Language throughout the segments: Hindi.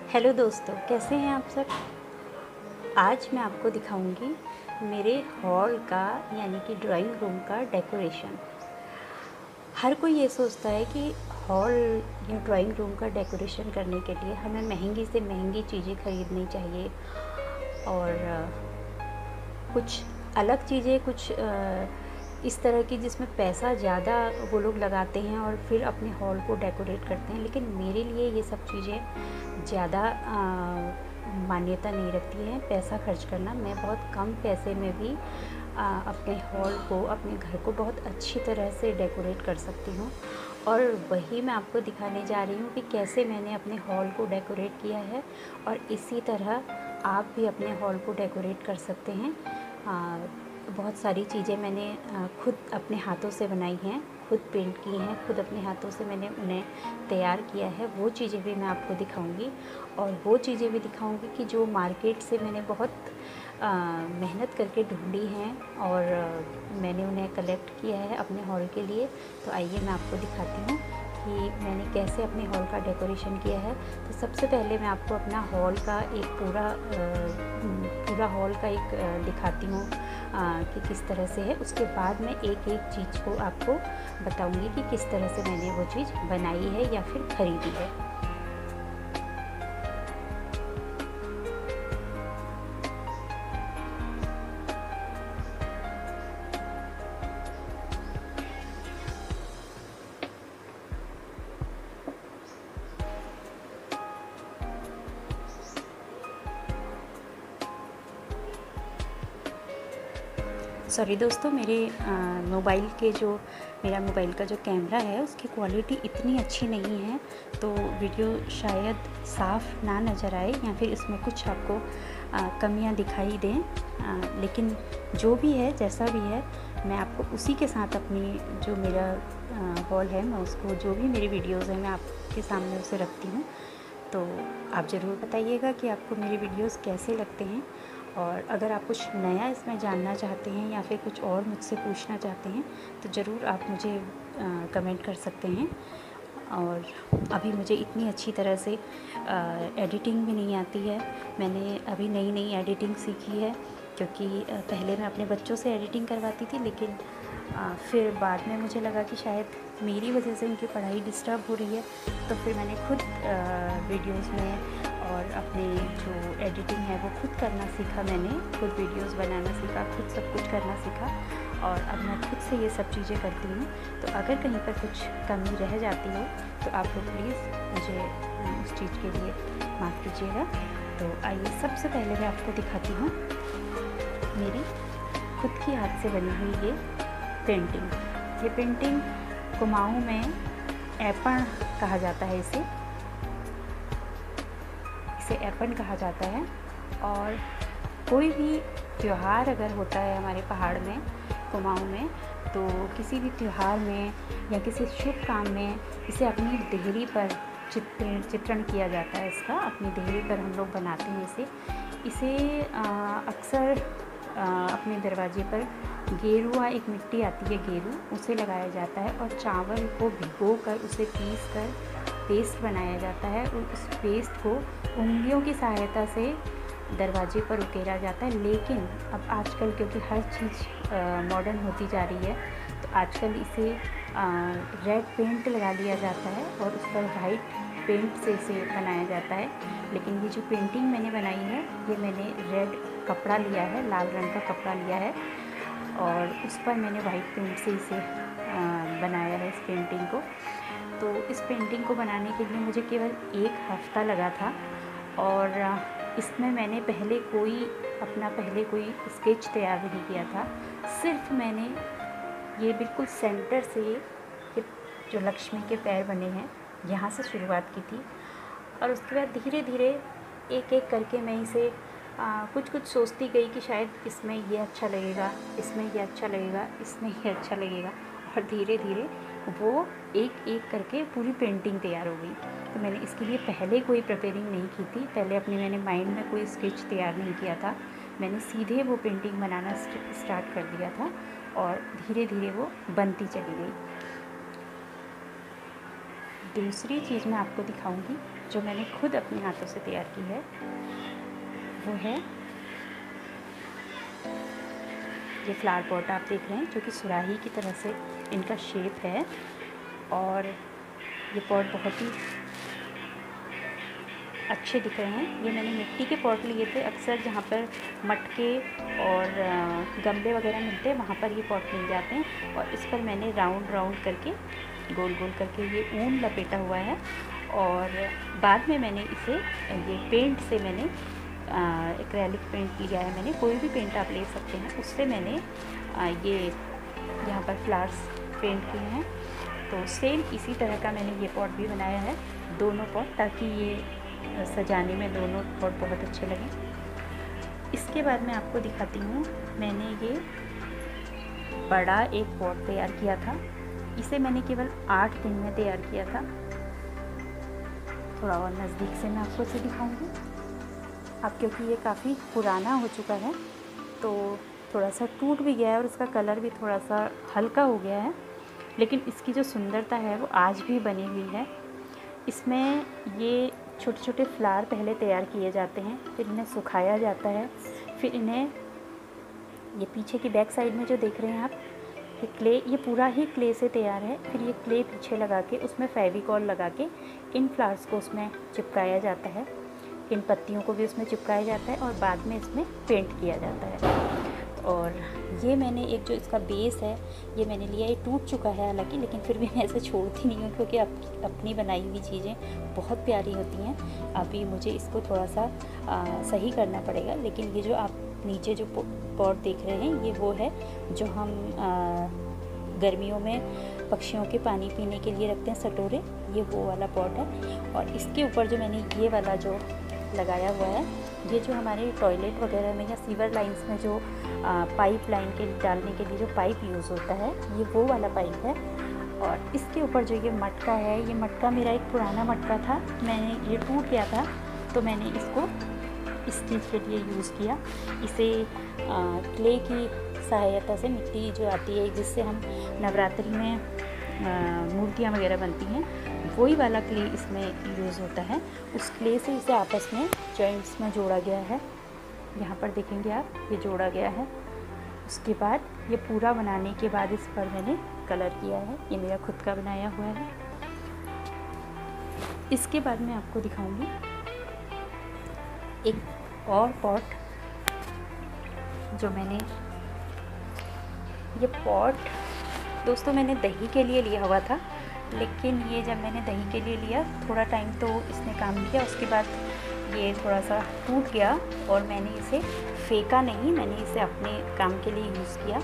हेलो दोस्तों, कैसे हैं आप सब। आज मैं आपको दिखाऊंगी मेरे हॉल का यानी कि ड्राइंग रूम का डेकोरेशन। हर कोई ये सोचता है कि हॉल या ड्राइंग रूम का डेकोरेशन करने के लिए हमें महंगी से महंगी चीज़ें खरीदनी चाहिए और कुछ अलग चीज़ें, कुछ इस तरह की जिसमें पैसा ज़्यादा वो लोग लगाते हैं और फिर अपने हॉल को डेकोरेट करते हैं। लेकिन मेरे लिए ये सब चीज़ें ज़्यादा मान्यता नहीं रखती है पैसा खर्च करना। मैं बहुत कम पैसे में भी अपने हॉल को, अपने घर को बहुत अच्छी तरह से डेकोरेट कर सकती हूँ। और वही मैं आपको दिखाने जा रही हूँ कि कैसे मैंने अपने हॉल को डेकोरेट किया है और इसी तरह आप भी अपने हॉल को डेकोरेट कर सकते हैं। बहुत सारी चीज़ें मैंने खुद अपने हाथों से बनाई हैं, खुद पेंट की हैं, खुद अपने हाथों से मैंने उन्हें तैयार किया है। वो चीज़ें भी मैं आपको दिखाऊंगी और वो चीज़ें भी दिखाऊंगी कि जो मार्केट से मैंने बहुत मेहनत करके ढूंढी हैं और मैंने उन्हें कलेक्ट किया है अपने हॉल के लिए। तो आइए मैं आपको दिखाती हूँ कि मैंने कैसे अपने हॉल का डेकोरेशन किया है। तो सबसे पहले मैं आपको अपना हॉल का एक पूरा हॉल का एक दिखाती हूँ कि किस तरह से है। उसके बाद मैं एक एक चीज़ को आपको बताऊँगी कि किस तरह से मैंने वो चीज़ बनाई है या फिर ख़रीदी है। सॉरी दोस्तों, मेरा मोबाइल का जो कैमरा है उसकी क्वालिटी इतनी अच्छी नहीं है, तो वीडियो शायद साफ़ ना नज़र आए या फिर इसमें कुछ आपको कमियां दिखाई दें। लेकिन जो भी है, जैसा भी है, मैं आपको उसी के साथ अपनी जो मेरा हॉल है, मैं उसको, जो भी मेरी वीडियोज़ हैं, मैं आपके सामने उसे रखती हूँ। तो आप ज़रूर बताइएगा कि आपको मेरे वीडियोज़ कैसे लगते हैं। और अगर आप कुछ नया इसमें जानना चाहते हैं या फिर कुछ और मुझसे पूछना चाहते हैं तो ज़रूर आप मुझे कमेंट कर सकते हैं। और अभी मुझे इतनी अच्छी तरह से एडिटिंग भी नहीं आती है। मैंने अभी नई नई एडिटिंग सीखी है, क्योंकि पहले मैं अपने बच्चों से एडिटिंग करवाती थी, लेकिन फिर बाद में मुझे लगा कि शायद मेरी वजह से उनकी पढ़ाई डिस्टर्ब हो रही है। तो फिर मैंने खुद वीडियोज़ में और अपने जो एडिटिंग है वो खुद करना सीखा। मैंने खुद वीडियोज़ बनाना सीखा, खुद सब कुछ करना सीखा और अब मैं खुद से ये सब चीज़ें करती हूँ। तो अगर कहीं पर कुछ कमी रह जाती हो तो आप लोग प्लीज़ मुझे उस चीज़ के लिए माफ़ कीजिएगा। तो आइए सबसे पहले मैं आपको दिखाती हूँ मेरी खुद की हाथ से बनी हुई ये पेंटिंग। ये पेंटिंग कुमाऊँ में ऐपण कहा जाता है, इसे ऐपण कहा जाता है। और कोई भी त्यौहार अगर होता है हमारे पहाड़ में, कुमाऊँ में, तो किसी भी त्यौहार में या किसी शुभ काम में इसे अपनी देहरी पर चित्रण किया जाता है। इसका अपनी देहरी पर हम लोग बनाते हैं इसे अक्सर अपने दरवाजे पर गेरुआ, एक मिट्टी आती है गेरू, उसे लगाया जाता है और चावल को भिगोकर उसे पीस कर पेस्ट बनाया जाता है और उस पेस्ट को उंगलियों की सहायता से दरवाजे पर उकेरा जाता है। लेकिन अब आजकल क्योंकि हर चीज़ मॉडर्न होती जा रही है, तो आजकल इसे रेड पेंट लगा लिया जाता है और उस पर वाइट पेंट से इसे बनाया जाता है। लेकिन ये जो पेंटिंग मैंने बनाई है, ये मैंने रेड कपड़ा लिया है, लाल रंग का कपड़ा लिया है और उस पर मैंने वाइट पेंट से इसे बनाया है, इस पेंटिंग को। तो इस पेंटिंग को बनाने के लिए मुझे केवल 1 हफ़्ता लगा था और इसमें मैंने पहले कोई स्केच तैयार नहीं किया था। सिर्फ मैंने ये बिल्कुल सेंटर से, ये जो लक्ष्मी के पैर बने हैं, यहाँ से शुरुआत की थी और उसके बाद धीरे धीरे एक एक करके मैं इसे कुछ कुछ सोचती गई कि शायद इसमें ये अच्छा लगेगा, इसमें ये अच्छा लगेगा, इसमें ये अच्छा लगेगा, और धीरे धीरे वो एक एक करके पूरी पेंटिंग तैयार हो गई। तो मैंने इसके लिए पहले कोई प्रिपेयरिंग नहीं की थी, पहले मैंने माइंड में कोई स्केच तैयार नहीं किया था। मैंने सीधे वो पेंटिंग बनाना स्टार्ट कर दिया था और धीरे धीरे वो बनती चली गई। दूसरी चीज़ मैं आपको दिखाऊंगी जो मैंने खुद अपने हाथों से तैयार की है, वो है ये फ्लावर पॉट आप देख रहे हैं, जो कि सुराही की तरह से इनका शेप है। और ये पॉट बहुत ही अच्छे दिख रहे हैं। ये मैंने मिट्टी के पॉट लिए थे, अक्सर जहाँ पर मटके और गमले वगैरह मिलते हैं वहाँ पर ये पॉट मिल जाते हैं। और इस पर मैंने राउंड राउंड करके, गोल गोल करके ये ऊन लपेटा हुआ है। और बाद में मैंने इसे ये पेंट से मैंने एक्रेलिक पेंट लिया है, मैंने कोई भी पेंट आप ले सकते हैं, उससे मैंने ये यहाँ पर फ्लावर्स पेंट किए हैं। तो सेम इसी तरह का मैंने ये पॉट भी बनाया है, दोनों पॉट, ताकि ये सजाने में दोनों पॉट बहुत अच्छे लगें। इसके बाद मैं आपको दिखाती हूँ, मैंने ये बड़ा एक पॉट तैयार किया था। इसे मैंने केवल 8 दिन में तैयार किया था। थोड़ा और नज़दीक से मैं आपको इसे दिखाऊंगी। अब क्योंकि ये काफ़ी पुराना हो चुका है तो थोड़ा सा टूट भी गया है और इसका कलर भी थोड़ा सा हल्का हो गया है, लेकिन इसकी जो सुंदरता है वो आज भी बनी हुई है। इसमें ये छोटे छोटे फ्लावर पहले तैयार किए जाते हैं, फिर इन्हें सुखाया जाता है, फिर इन्हें ये पीछे की बैक साइड में जो देख रहे हैं आप, ये क्ले, ये पूरा ही क्ले से तैयार है। फिर ये क्ले पीछे लगा के उसमें फेविकॉल लगा के इन फ्लावर्स को उसमें चिपकाया जाता है, इन पत्तियों को भी उसमें चिपकाया जाता है और बाद में इसमें पेंट किया जाता है। और ये मैंने एक जो इसका बेस है ये मैंने लिया, ये टूट चुका है हालांकि, लेकिन फिर भी मैं ऐसे छोड़ती नहीं हूँ क्योंकि अपनी बनाई हुई चीज़ें बहुत प्यारी होती हैं। अभी मुझे इसको थोड़ा सा सही करना पड़ेगा। लेकिन ये जो आप नीचे जो पॉट देख रहे हैं ये वो है जो हम गर्मियों में पक्षियों के पानी पीने के लिए रखते हैं, सटोरे, ये वो वाला पॉट है। और इसके ऊपर जो मैंने ये वाला जो लगाया हुआ है, ये जो हमारे टॉयलेट वगैरह में या सीवर लाइंस में जो पाइप लाइन के डालने के लिए जो पाइप यूज़ होता है, ये वो वाला पाइप है। और इसके ऊपर जो ये मटका है, ये मटका मेरा एक पुराना मटका था, मैंने ये टूट गया था तो मैंने इसको इस चीज़ के लिए यूज़ किया। इसे क्ले की सहायता से, मिट्टी जो आती है जिससे हम नवरात्रि में मूर्तियाँ वगैरह बनती हैं, वही वाला क्ले इसमें यूज़ होता है। उस क्ले से इसे आपस में जॉइंट्स में जोड़ा गया है। यहाँ पर देखेंगे आप, ये जोड़ा गया है। उसके बाद ये पूरा बनाने के बाद इस पर मैंने कलर किया है, ये मेरा खुद का बनाया हुआ है। इसके बाद मैं आपको दिखाऊंगी एक और पॉट जो मैंने, ये पॉट दोस्तों मैंने दही के लिए लिया हुआ था, लेकिन ये जब मैंने दही के लिए लिया थोड़ा टाइम तो इसने काम किया, उसके बाद ये थोड़ा सा टूट गया और मैंने इसे फेंका नहीं, मैंने इसे अपने काम के लिए यूज़ किया।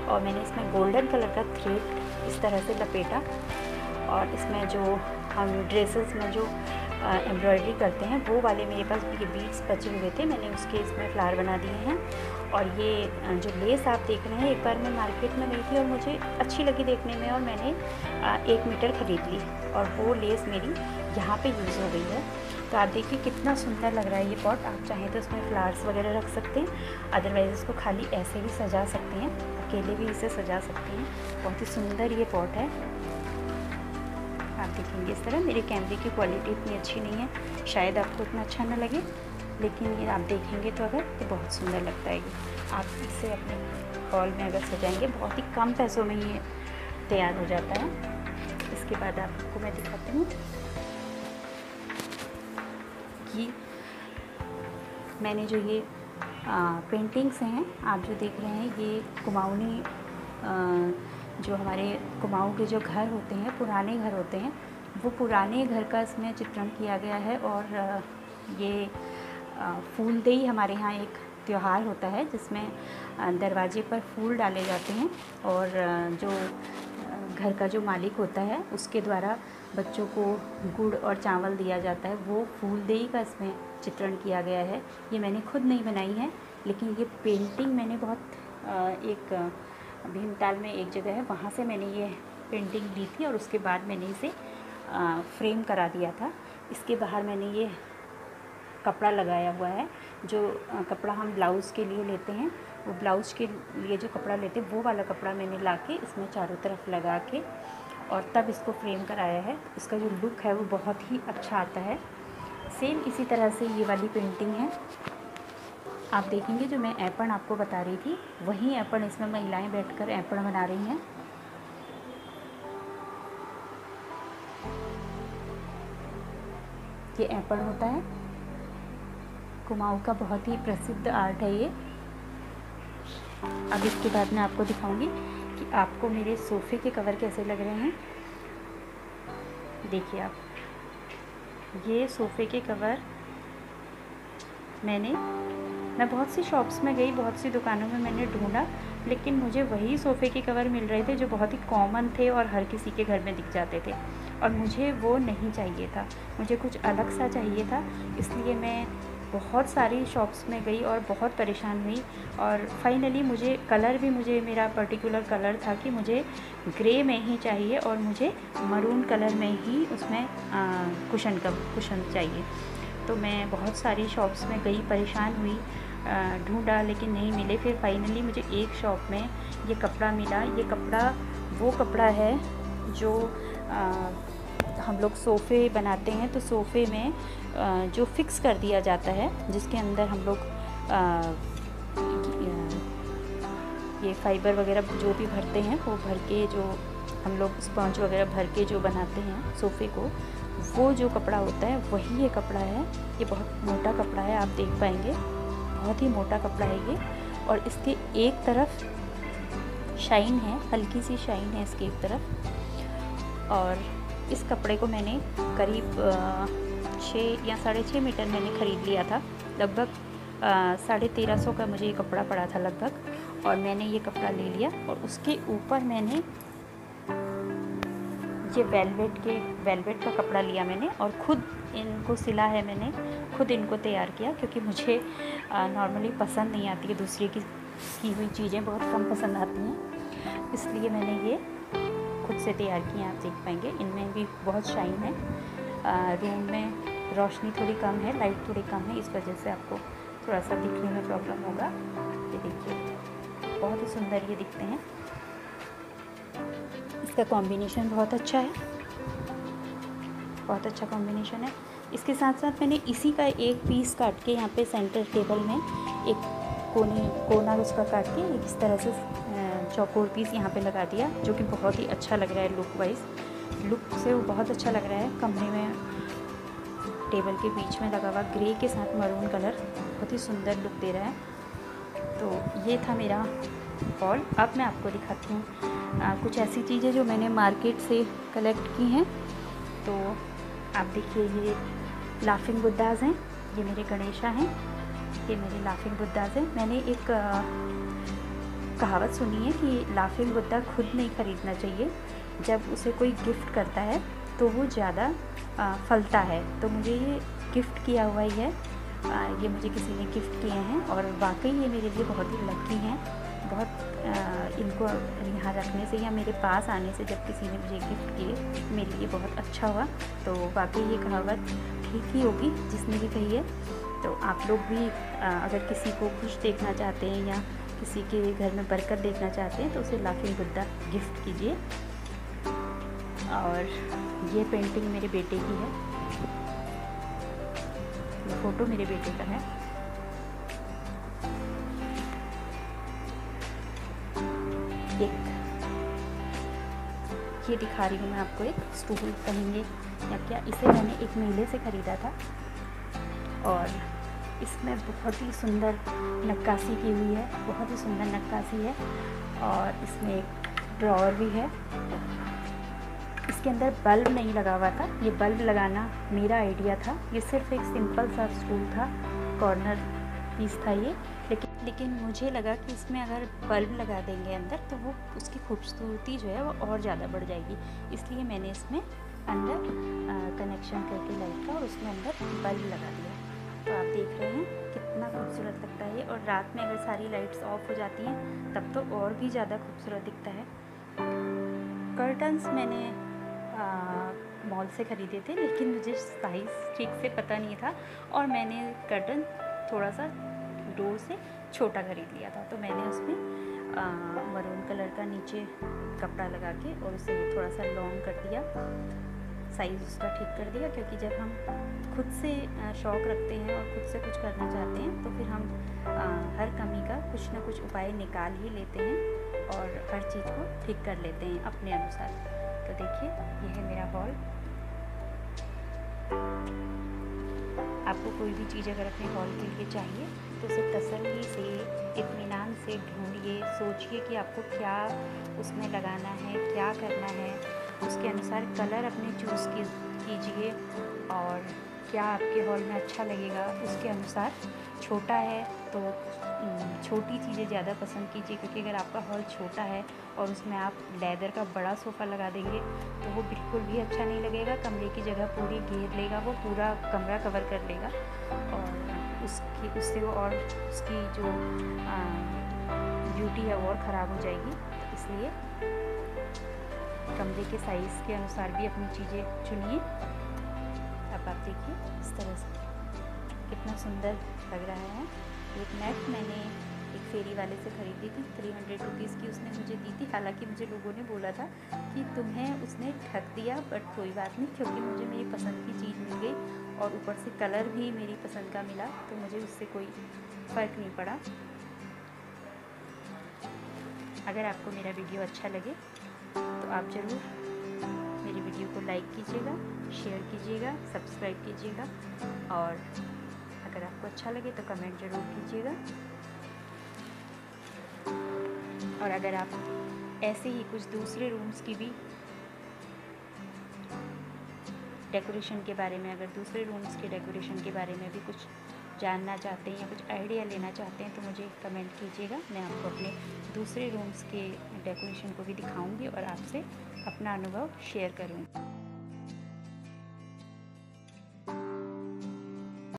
और मैंने इसमें गोल्डन कलर का थ्रेड इस तरह से लपेटा, और इसमें जो हम ड्रेसेस में जो एम्ब्रॉयडरी करते हैं वो वाले मेरे पास ये बीड्स बचे हुए थे, मैंने उसके इसमें फ्लावर बना दिए हैं। और ये जो लेस आप देख रहे हैं, एक बार मैं मार्केट में गई थी और मुझे अच्छी लगी देखने में और मैंने 1 मीटर ख़रीद ली और वो लेस मेरी यहाँ पे यूज़ हो गई है। तो आप देखिए कितना सुंदर लग रहा है ये पॉट। आप चाहें तो इसमें फ्लावर्स वगैरह रख सकते हैं, अदरवाइज़ इसको खाली ऐसे भी सजा सकते हैं, अकेले भी इसे सजा सकते हैं। बहुत ही सुंदर ये पॉट है। आप देखेंगे इस तरह, मेरे कैमरे की क्वालिटी इतनी अच्छी नहीं है, शायद आपको इतना अच्छा ना लगे, लेकिन ये आप देखेंगे तो अगर तो बहुत सुंदर लगता है ये। आप इसे अपने हॉल में अगर सजाएंगे बहुत ही कम पैसों में ये तैयार हो जाता है। इसके बाद आपको मैं दिखाती हूँ कि मैंने जो ये पेंटिंग्स हैं आप जो देख रहे हैं, ये कुमाऊनी जो हमारे कुमाऊँ के जो घर होते हैं, पुराने घर होते हैं, वो पुराने घर का इसमें चित्रण किया गया है। और ये फूलदेई हमारे यहाँ एक त्यौहार होता है जिसमें दरवाजे पर फूल डाले जाते हैं और जो घर का जो मालिक होता है उसके द्वारा बच्चों को गुड़ और चावल दिया जाता है, वो फूलदेई का इसमें चित्रण किया गया है। ये मैंने खुद नहीं बनाई है, लेकिन ये पेंटिंग मैंने बहुत एक भीमताल में एक जगह है वहाँ से मैंने ये पेंटिंग ली थी और उसके बाद मैंने इसे फ्रेम करा दिया था। इसके बाहर मैंने ये कपड़ा लगाया हुआ है, जो कपड़ा हम ब्लाउज़ के लिए लेते हैं, वो ब्लाउज़ के लिए जो कपड़ा लेते हैं वो वाला कपड़ा मैंने लाके इसमें चारों तरफ लगा के और तब इसको फ्रेम कराया है। इसका जो लुक है वो बहुत ही अच्छा आता है। सेम इसी तरह से ये वाली पेंटिंग है। आप देखेंगे जो मैं ऐपण आपको बता रही थी, वही ऐपण इसमें महिलाएं बैठकर ऐपण बना रही हैं। ये ऐपण होता है, कुमाऊं का बहुत ही प्रसिद्ध आर्ट है ये। अब इसके बाद मैं आपको दिखाऊंगी कि आपको मेरे सोफ़े के कवर कैसे लग रहे हैं। देखिए आप, ये सोफ़े के कवर मैं बहुत सी शॉप्स में गई, बहुत सी दुकानों में मैंने ढूंढा, लेकिन मुझे वही सोफ़े के कवर मिल रहे थे जो बहुत ही कॉमन थे और हर किसी के घर में दिख जाते थे, और मुझे वो नहीं चाहिए था। मुझे कुछ अलग सा चाहिए था। इसलिए मैं बहुत सारी शॉप्स में गई और बहुत परेशान हुई, और फाइनली मुझे मेरा पर्टिकुलर कलर था कि मुझे ग्रे में ही चाहिए और मुझे मरून कलर में ही उसमें कुशन चाहिए। तो मैं बहुत सारी शॉप्स में गई, परेशान हुई, ढूंढा लेकिन नहीं मिले। फिर फाइनली मुझे एक शॉप में ये कपड़ा मिला। ये कपड़ा वो कपड़ा है जो हम लोग सोफ़े बनाते हैं, तो सोफ़े में जो फिक्स कर दिया जाता है, जिसके अंदर हम लोग ये फाइबर वगैरह जो भी भरते हैं, वो भर के जो हम लोग स्पंज वगैरह भर के जो बनाते हैं सोफ़े को, वो जो कपड़ा होता है वही ये कपड़ा है। ये बहुत मोटा कपड़ा है, आप देख पाएंगे, बहुत ही मोटा कपड़ा है ये। और इसके एक तरफ शाइन है, हल्की सी शाइन है इसकी एक तरफ। और इस कपड़े को मैंने करीब 6 या 6.5 मीटर मैंने ख़रीद लिया था। लगभग 1350 का मुझे ये कपड़ा पड़ा था लगभग, और मैंने ये कपड़ा ले लिया और उसके ऊपर मैंने ये वेलवेट का कपड़ा लिया मैंने, और ख़ुद इनको सिला है मैंने, खुद इनको तैयार किया, क्योंकि मुझे नॉर्मली पसंद नहीं आती है, दूसरे की हुई चीज़ें बहुत कम पसंद आती हैं, इसलिए मैंने ये खुद से तैयार किए। आप देख पाएंगे इनमें भी बहुत शाइन है। रूम में रोशनी थोड़ी कम है, लाइट थोड़ी कम है, इस वजह से आपको थोड़ा सा दिखने में प्रॉब्लम होगा। ये देखिए बहुत ही सुंदर ये दिखते हैं। इसका कॉम्बिनेशन बहुत अच्छा है, बहुत अच्छा कॉम्बिनेशन है। इसके साथ साथ मैंने इसी का एक पीस काट के यहाँ पे सेंटर टेबल में एक कोना उसका काट के एक इस तरह से चौकोर पीस यहाँ पे लगा दिया, जो कि बहुत ही अच्छा लग रहा है लुक से वो बहुत अच्छा लग रहा है। कमरे में टेबल के बीच में लगा हुआ ग्रे के साथ मरून कलर बहुत ही सुंदर लुक दे रहा है। तो ये था मेरा हॉल। अब मैं आपको दिखाती हूँ कुछ ऐसी चीज़ें जो मैंने मार्केट से कलेक्ट की हैं। तो आप देखिए, ये लाफिंग बुद्धाज़ हैं, ये मेरे गणेशा हैं, ये मेरे लाफिंग बुद्धाज़ हैं। मैंने एक कहावत सुनी है कि लाफिंग बुद्धा खुद नहीं ख़रीदना चाहिए, जब उसे कोई गिफ्ट करता है तो वो ज़्यादा फलता है। तो मुझे ये गिफ्ट किया हुआ ही है, ये मुझे किसी ने गिफ्ट किए हैं, और वाकई ये मेरे लिए बहुत ही लकी हैं। बहुत इनको यहाँ रखने से या मेरे पास आने से जब किसी ने मुझे गिफ्ट किए, मेरे लिए बहुत अच्छा हुआ। तो वाकई ये कहावत ठीक ही होगी जिसने भी कही है। तो आप लोग भी अगर किसी को खुश देखना चाहते हैं या किसी के घर में बरकत देखना चाहते हैं तो उसे लाफिंग बुद्धा गिफ्ट कीजिए। और ये पेंटिंग मेरे बेटे की है, ये फ़ोटो मेरे बेटे का है। ये दिखा रही हूँ मैं आपको, एक स्टूल कहेंगे या क्या, इसे मैंने एक मेले से ख़रीदा था, और इसमें बहुत ही सुंदर नक्काशी की हुई है, बहुत ही सुंदर नक्काशी है। और इसमें एक ड्रॉअर भी है। इसके अंदर बल्ब नहीं लगा हुआ था, ये बल्ब लगाना मेरा आइडिया था। ये सिर्फ एक सिंपल सा स्टूल था, कॉर्नर पीस था ये, लेकिन मुझे लगा कि इसमें अगर बल्ब लगा देंगे अंदर तो वो उसकी खूबसूरती जो है वो और ज़्यादा बढ़ जाएगी। इसलिए मैंने इसमें अंदर कनेक्शन करके लाइट का और उसमें अंदर बल्ब लगा दिया। तो आप देख रहे हैं कितना खूबसूरत लगता है। और रात में अगर सारी लाइट्स ऑफ हो जाती हैं तब तो और भी ज़्यादा खूबसूरत दिखता है। कर्टन्स मैंने मॉल से ख़रीदे थे, लेकिन मुझे साइज़ ठीक से पता नहीं था, और मैंने कर्टन थोड़ा सा डोर से छोटा ख़रीद लिया था। तो मैंने उसमें मरून कलर का नीचे कपड़ा लगा के और उसे थोड़ा सा लॉन्ग कर दिया, साइज़ उसका ठीक कर दिया। क्योंकि जब हम खुद से शौक़ रखते हैं और खुद से कुछ करना चाहते हैं तो फिर हम हर कमी का कुछ ना कुछ उपाय निकाल ही लेते हैं और हर चीज़ को ठीक कर लेते हैं अपने अनुसार। तो देखिए यह है मेरा हॉल। आपको कोई भी चीज़ अगर अपने हॉल के लिए चाहिए तो उसे तसल्ली से, इत्मीनान से ढूंढिए, सोचिए कि आपको क्या उसमें लगाना है, क्या करना है, उसके अनुसार कलर अपने चूज़ कीजिए और क्या आपके हॉल में अच्छा लगेगा उसके अनुसार। छोटा है तो छोटी चीज़ें ज़्यादा पसंद कीजिए, क्योंकि अगर आपका हॉल छोटा है और उसमें आप लेदर का बड़ा सोफ़ा लगा देंगे तो वो बिल्कुल भी अच्छा नहीं लगेगा। कमरे की जगह पूरी घेर लेगा, वो पूरा कमरा कवर कर लेगा और उससे वो और उसकी जो ब्यूटी है वो और ख़राब हो जाएगी। तो इसलिए कमरे के साइज़ के अनुसार भी अपनी चीज़ें चुनिए। अब आप देखिए इस तरह से कितना सुंदर लग रहा है। एक नेट मैंने एक फेरी वाले से ख़रीदी थी, 300 रुपीज़ की उसने मुझे दी थी। हालांकि मुझे लोगों ने बोला था कि तुम्हें उसने ठग दिया, बट कोई बात नहीं, क्योंकि मुझे मेरी पसंद की चीज़ मिल गई और ऊपर से कलर भी मेरी पसंद का मिला, तो मुझे उससे कोई फ़र्क नहीं पड़ा। अगर आपको मेरा वीडियो अच्छा लगे तो आप ज़रूर मेरी वीडियो को लाइक कीजिएगा, शेयर कीजिएगा, सब्सक्राइब कीजिएगा और अगर आपको अच्छा लगे तो कमेंट ज़रूर कीजिएगा। और अगर आप ऐसे ही कुछ दूसरे रूम्स की भी डेकोरेशन के बारे में, अगर दूसरे रूम्स के डेकोरेशन के बारे में भी कुछ जानना चाहते हैं या कुछ आइडिया लेना चाहते हैं तो मुझे कमेंट कीजिएगा। मैं आपको अपने दूसरे रूम्स के डेकोरेशन को भी दिखाऊंगी और आपसे अपना अनुभव शेयर करूँगी।